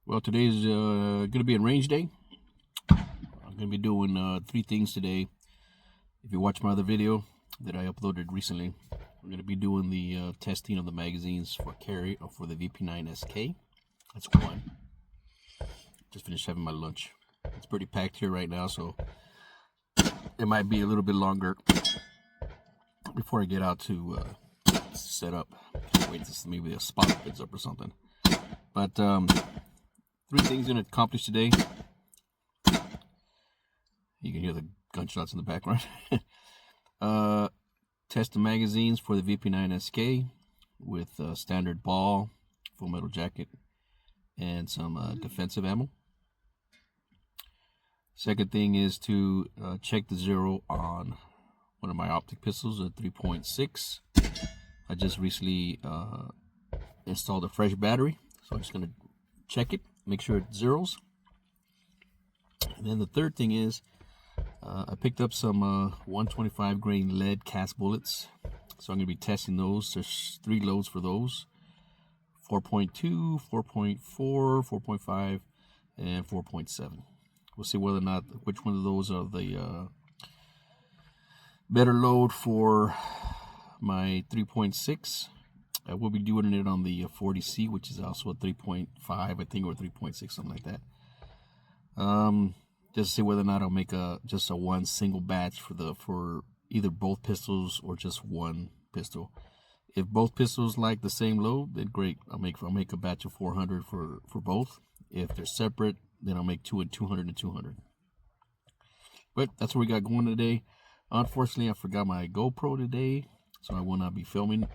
Well, today's going to be a range day. I'm going to be doing 3 things today. If you watch my other video that I uploaded recently, I'm going to be doing the testing of the magazines for carry or for the VP9SK. That's one. Just finished having my lunch. It's pretty packed here right now, so it might be a little bit longer before I get out to set up. Can't wait to see maybe a spot opens up or something. But 3 things going to accomplish today. You can hear the gunshots in the background. Test the magazines for the VP9SK with standard ball, full metal jacket, and some defensive ammo. Second thing is to check the zero on one of my optic pistols, a 3.6. I just recently installed a fresh battery, so I'm just going to check it, make sure it zeros. And then the third thing is I picked up some 125 grain lead cast bullets, so I'm going to be testing those. There's 3 loads for those: 4.2, 4.4, 4.5, and 4.7. We'll see whether or not which one of those are the better load for my 3.6. I will be doing it on the 40C, which is also a 3.5, I think, or 3.6, something like that. Just to see whether or not I'll make just a one single batch for either both pistols or just one pistol. If both pistols like the same load, then great. I'll make a batch of 400 for both. If they're separate, then I'll make 2 and 200 and 200. But that's what we got going today. Unfortunately, I forgot my GoPro today, so I will not be filming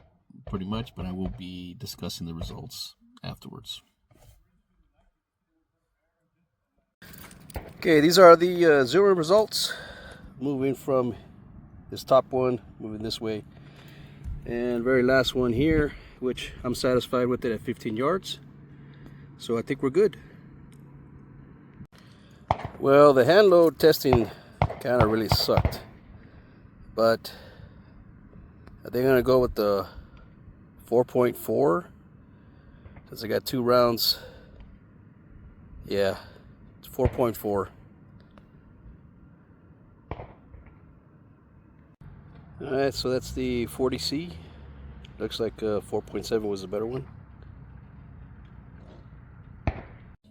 pretty much, but I will be discussing the results afterwards. Okay, these are the zero results. Moving from this top one, moving this way, and very last one here, which I'm satisfied with it at 15 yards. So I think we're good. Well, the hand load testing kind of really sucked, but I think I'm gonna go with the 4.4 because I got 2 rounds. Yeah, it's 4.4. Alright, so that's the 40C. Looks like 4.7 was the better one.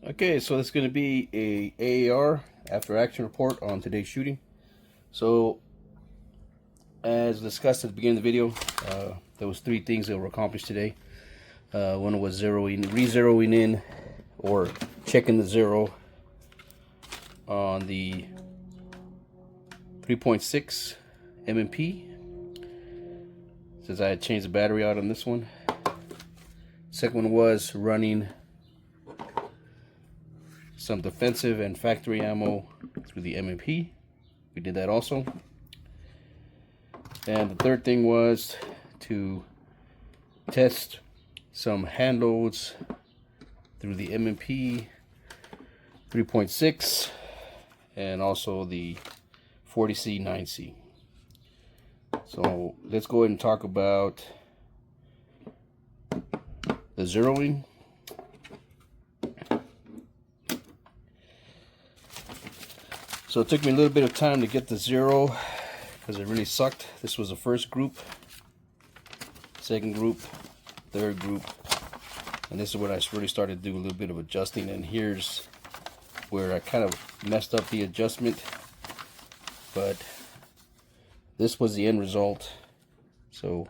Okay, so it's going to be a AAR after action report on today's shooting. So, as discussed at the beginning of the video, there was 3 things that were accomplished today. One was re-zeroing in, or checking the zero on the 3.6 M&P, since I had changed the battery out on this one. Second one was running some defensive and factory ammo through the M&P. We did that also. And the third thing was to test some hand loads through the M&P 3.6 and also the 40C 9C. So let's go ahead and talk about the zeroing. So it took me a little bit of time to get the zero because it really sucked. This was the first group, second group, third group, and this is when I really started to do a little bit of adjusting. And here's where I kind of messed up the adjustment, but this was the end result. So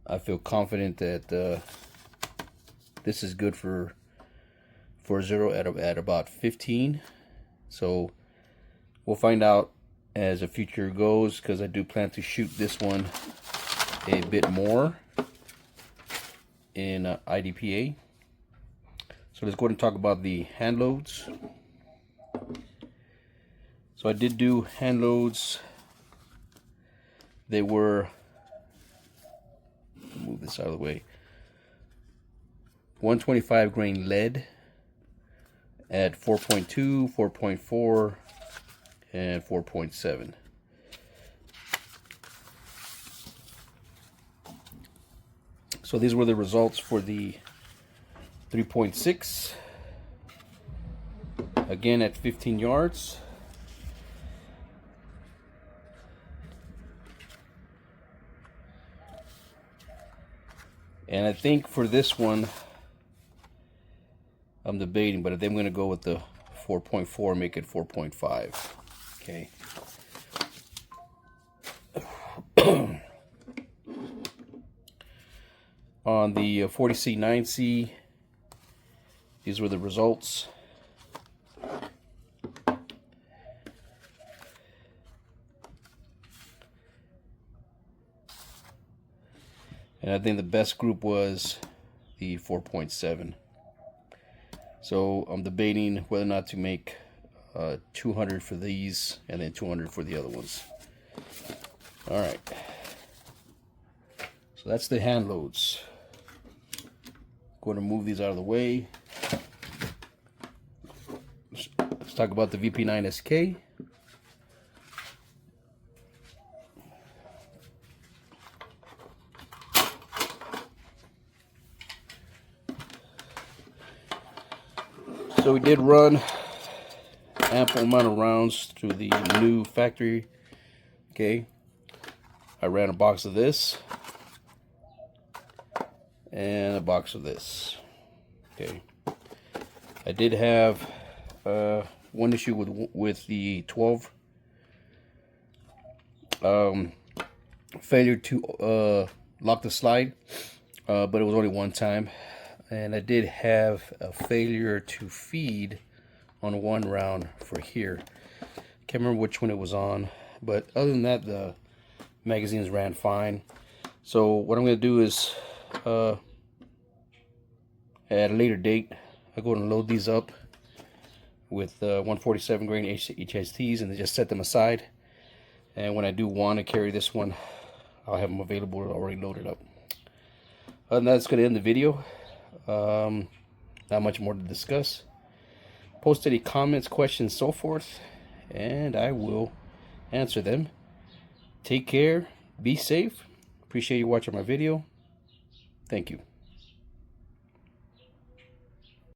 I feel confident that this is good for zero at about 15. So we'll find out as the future goes, because I do plan to shoot this one a bit more in IDPA. So let's go ahead and talk about the hand loads. So I did do hand loads. They were, move this out of the way, 125 grain lead at 4.2, 4.4, and 4.7. So these were the results for the 3.6. again at 15 yards. And I think for this one, I'm debating, but I think I'm going to go with the 4.4, make it 4.5. Okay. On the 40C9C, these were the results. And I think the best group was the 4.7. So I'm debating whether or not to make 200 for these and then 200 for the other ones. All right. So that's the hand loads. Going to move these out of the way. Let's talk about the VP9SK. So we did run ample amount of rounds through the new factory. Okay, I ran a box of this and a box of this. Okay, I did have one issue with the 12 failure to lock the slide, but it was only one time. And I did have a failure to feed on one round for here. Can't remember which one it was on, but other than that, the magazines ran fine. So what I'm going to do is at a later date, I go and load these up with 147 grain HSTs and then just set them aside. And when I do want to carry this one, I'll have them available already loaded up. Other than that, it's going to end the video. Not much more to discuss. Post any comments, questions, so forth, and I will answer them. Take care, be safe. Appreciate you watching my video. Thank you.